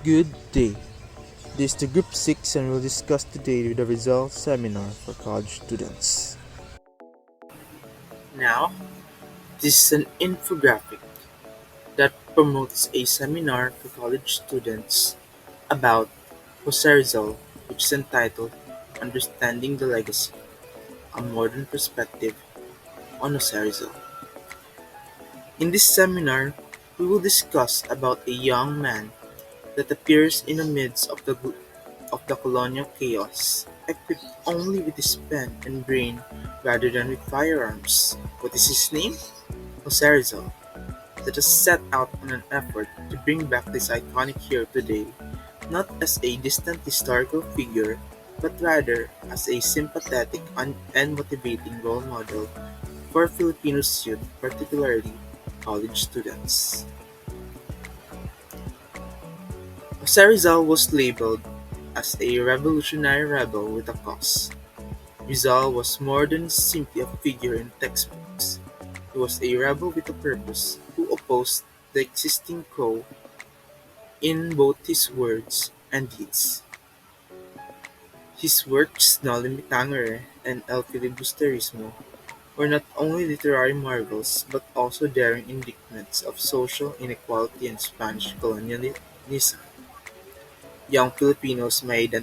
Good day. This is the Group 6 and we'll discuss today the results seminar for college students. Now, this is an infographic that promotes a seminar for college students about Jose Rizal, which is entitled Understanding the Legacy, a Modern Perspective on Jose Rizal. In this seminar, we will discuss about a young man that appears in the midst of the colonial chaos, equipped only with his pen and brain rather than with firearms. What is his name? Jose Rizal. Let us set out on an effort to bring back this iconic hero today, not as a distant historical figure, but rather as a sympathetic and motivating role model for Filipino youth, particularly college students. Jose Rizal was labeled as a revolutionary rebel with a cause. Rizal was more than simply a figure in textbooks. He was a rebel with a purpose who opposed the existing quo in both his words and deeds. His works Noli Me Tangere and El Filibusterismo were not only literary marvels but also daring indictments of social inequality and Spanish colonialism. Young Filipinos might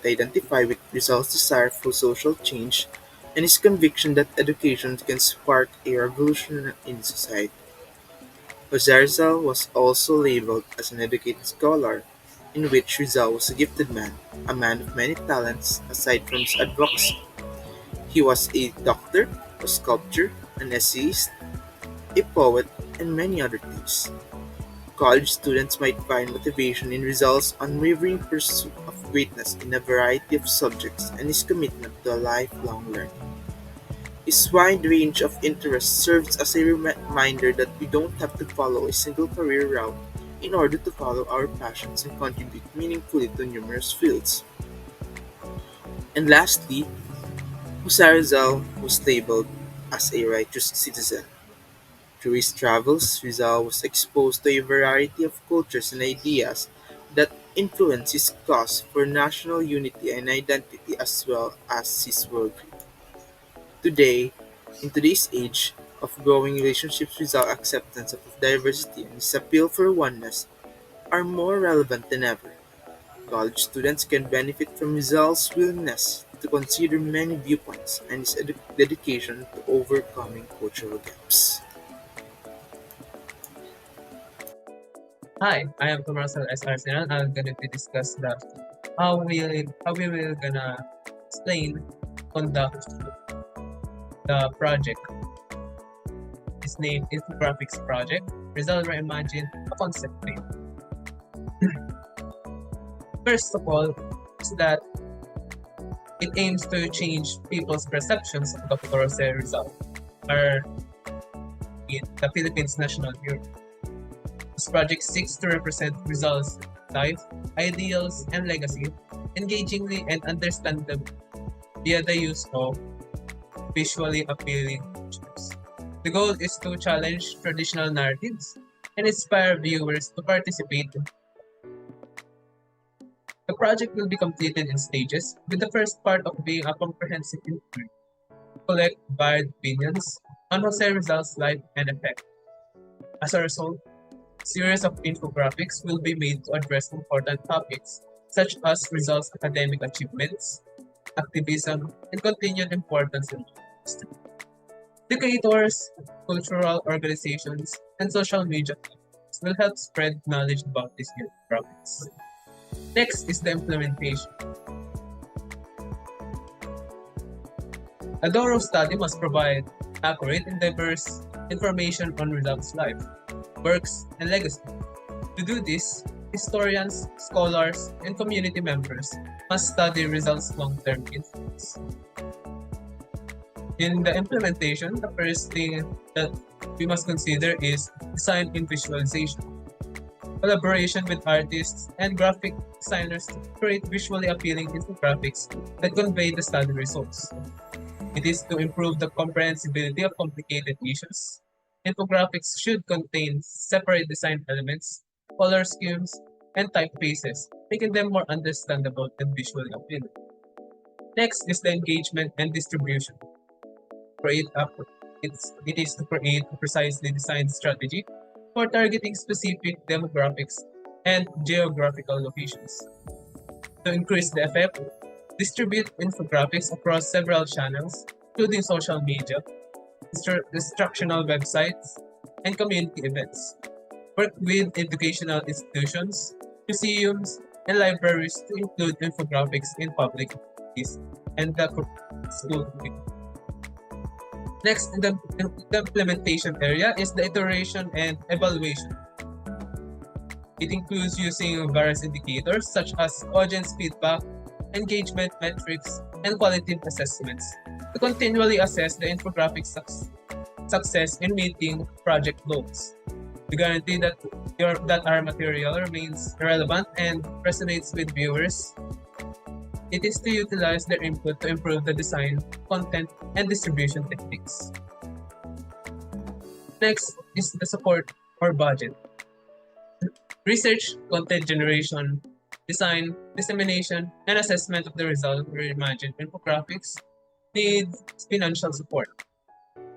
identify with Rizal's desire for social change and his conviction that education can spark a revolution in society. Jose Rizal was also labeled as an educated scholar, in which Rizal was a gifted man, a man of many talents aside from his advocacy. He was a doctor, a sculptor, an essayist, a poet, and many other things. College students might find motivation in Rizal's unwavering pursuit of greatness in a variety of subjects and his commitment to a lifelong learning. His wide range of interests serves as a reminder that we don't have to follow a single career route in order to follow our passions and contribute meaningfully to numerous fields. And lastly, Jose Rizal was labeled as a righteous citizen. Through his travels, Rizal was exposed to a variety of cultures and ideas that influenced his cause for national unity and identity as well as his worldview. Today, in today's age of growing relationships without acceptance of diversity and his appeal for oneness are more relevant than ever. College students can benefit from Rizal's willingness to consider many viewpoints and his dedication to overcoming cultural gaps. Hi, I am Commercial S. Arsenal. I'm gonna be discuss the how we will gonna explain conduct the project. Its name is the graphics project. Result Reimagine a concept paint. First of all, is that it aims to change people's perceptions of the Corsair result, or in the Philippines National Hero. This project seeks to represent Rizal's life, ideals, and legacy engagingly and understandably via the use of visually appealing pictures. The goal is to challenge traditional narratives and inspire viewers to participate. The project will be completed in stages, with the first part of being a comprehensive inquiry to collect varied opinions on Jose Rizal's life and effect. As a result, a series of infographics will be made to address important topics such as Rizal's academic achievements, activism, and continued importance in history. Educators, cultural organizations, and social media platforms will help spread knowledge about these new topics. Next is the implementation. A thorough study must provide accurate and diverse information on Rizal's life, works, and legacy. To do this, historians, scholars, and community members must study Rizal's long-term influence. In the implementation, the first thing that we must consider is design and visualization. Collaboration with artists and graphic designers to create visually appealing infographics that convey the study results. It is to improve the comprehensibility of complicated issues. Infographics should contain separate design elements, color schemes, and typefaces, making them more understandable and visually appealing. Next is the engagement and distribution. Create a, it is to create a precisely designed strategy for targeting specific demographics and geographical locations. To increase the effect, distribute infographics across several channels, including social media, instructional websites, and community events. Work with educational institutions, museums, and libraries to include infographics in public activities and the school curriculum. Next, in the implementation area is the iteration and evaluation. It includes using various indicators such as audience feedback, engagement metrics, and qualitative assessments to continually assess the infographic success in meeting project goals. To guarantee that our material remains relevant and resonates with viewers, it is to utilize their input to improve the design, content, and distribution techniques. Next is the support or budget. Research, content generation, design, dissemination, and assessment of the result of reimagined infographics needs financial support.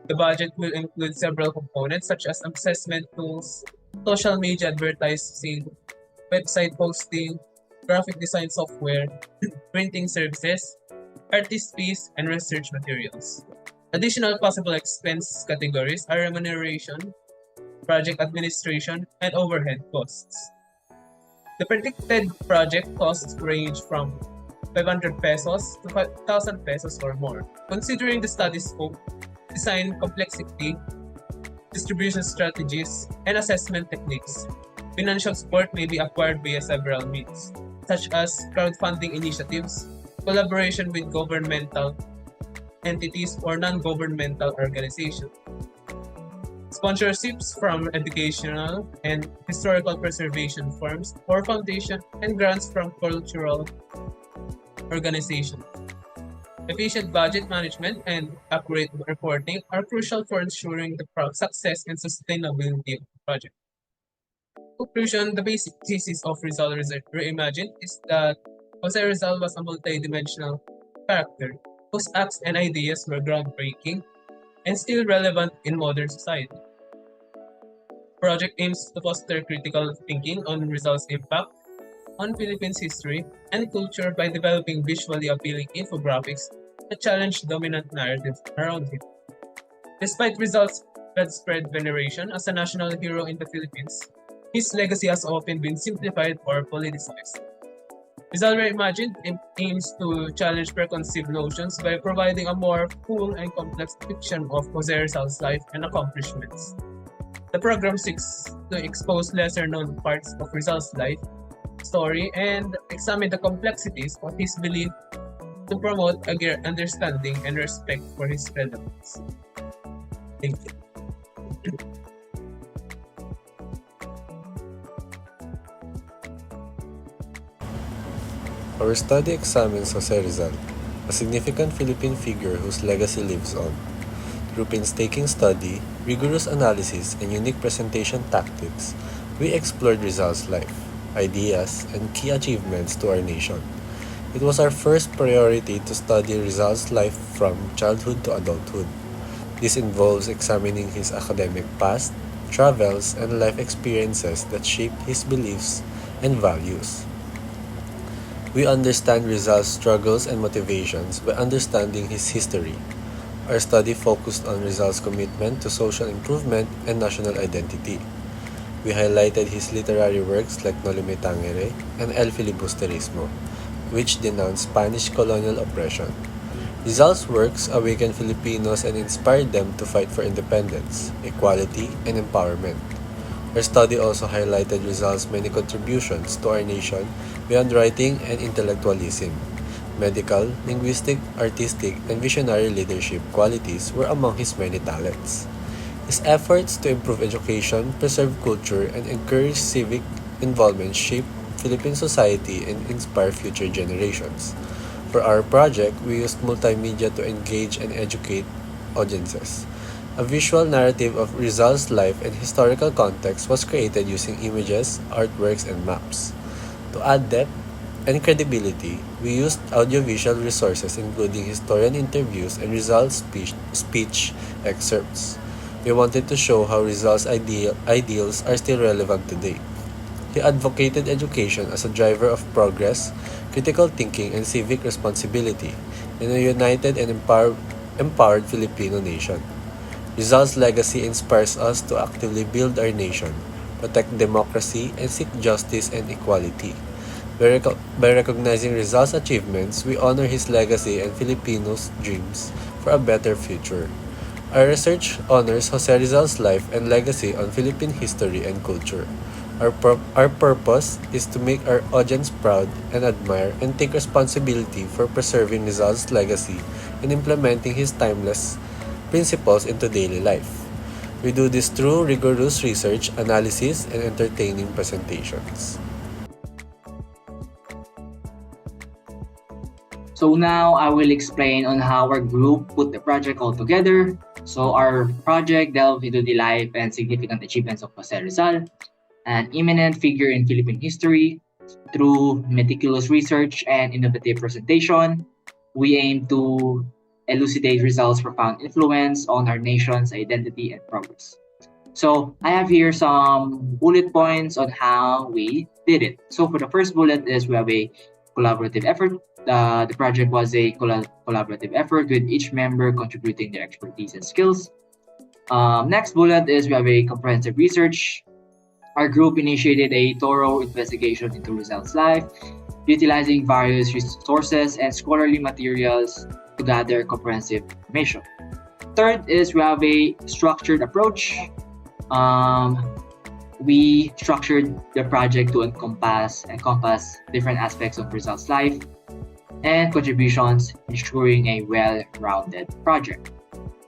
The budget will include several components such as assessment tools, social media advertising, website posting, graphic design software, printing services, artist fees, and research materials. Additional possible expense categories are remuneration, project administration, and overhead costs. The predicted project costs range from 500 pesos to 5,000 pesos or more. Considering the study scope, design complexity, distribution strategies, and assessment techniques, financial support may be acquired via several means, such as crowdfunding initiatives, collaboration with governmental entities or non-governmental organizations, sponsorships from educational and historical preservation firms or foundations, and grants from cultural organizations. Efficient budget management and accurate reporting are crucial for ensuring the success and sustainability of the project. Conclusion, the basic thesis of Rizal Reimagined is that Jose Rizal was a multidimensional character whose acts and ideas were groundbreaking and still relevant in modern society. The project aims to foster critical thinking on Rizal's impact on Philippines history and culture by developing visually appealing infographics that challenge dominant narratives around him. Despite Rizal's widespread veneration as a national hero in the Philippines, his legacy has often been simplified or politicized. Rizal Reimagined aims to challenge preconceived notions by providing a more full and complex depiction of Jose Rizal's life and accomplishments. The program seeks to expose lesser-known parts of Rizal's life, story, and examine the complexities of his belief to promote a greater understanding and respect for his relevance. Thank you. Our study examines Jose Rizal, a significant Philippine figure whose legacy lives on. Through painstaking study, rigorous analysis, and unique presentation tactics, we explored Rizal's life, ideas, and key achievements to our nation. It was our first priority to study Rizal's life from childhood to adulthood. This involves examining his academic past, travels, and life experiences that shaped his beliefs and values. We understand Rizal's struggles and motivations by understanding his history. Our study focused on Rizal's commitment to social improvement and national identity. We highlighted his literary works like Noli Me Tangere and El Filibusterismo, which denounced Spanish colonial oppression. Rizal's works awakened Filipinos and inspired them to fight for independence, equality, and empowerment. Our study also highlighted Rizal's many contributions to our nation beyond writing and intellectualism. Medical, linguistic, artistic, and visionary leadership qualities were among his many talents. His efforts to improve education, preserve culture, and encourage civic involvement shape Philippine society and inspire future generations. For our project, we used multimedia to engage and educate audiences. A visual narrative of Rizal's life and historical context was created using images, artworks, and maps. To add depth and credibility, we used audiovisual resources including historian interviews and Rizal's speech excerpts. We wanted to show how Rizal's ideals are still relevant today. He advocated education as a driver of progress, critical thinking, and civic responsibility in a united and empowered Filipino nation. Rizal's legacy inspires us to actively build our nation, protect democracy, and seek justice and equality. By recognizing Rizal's achievements, we honor his legacy and Filipinos' dreams for a better future. Our research honors Jose Rizal's life and legacy on Philippine history and culture. Our purpose is to make our audience proud and admire and take responsibility for preserving Rizal's legacy and implementing his timeless principles into daily life. We do this through rigorous research, analysis, and entertaining presentations. So now I will explain on how our group put the project all together. So our project delved into the life and significant achievements of Jose Rizal, an eminent figure in Philippine history. Through meticulous research and innovative presentation, we aim to elucidate Rizal's profound influence on our nation's identity and progress. So I have here some bullet points on how we did it. So for the first bullet is we have a collaborative effort. The project was a collaborative effort with each member contributing their expertise and skills. Next bullet is we have a comprehensive research. Our group initiated a thorough investigation into Rizal's life, utilizing various sources and scholarly materials to gather comprehensive information. Third is we have a structured approach. We structured the project to encompass different aspects of Rizal's life and contributions, ensuring a well-rounded project.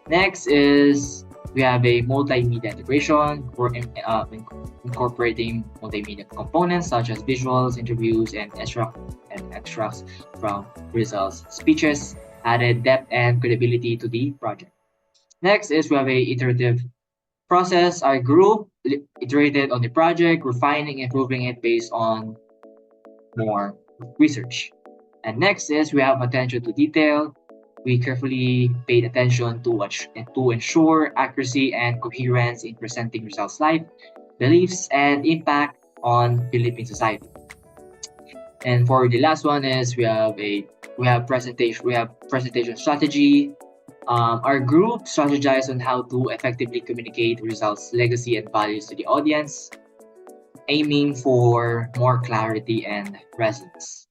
Next is we have a multimedia integration for incorporating multimedia components such as visuals, interviews, and extracts from Rizal's speeches, added depth and credibility to the project. Next is we have a iterative process. Our group iterated on the project, refining and improving it based on more research. And next is we have attention to detail. We carefully paid attention to ensure accuracy and coherence in presenting Rizal's life, beliefs, and impact on Philippine society. And for the last one is we have presentation strategy. Our group strategized on how to effectively communicate Rizal's legacy and values to the audience, aiming for more clarity and resonance.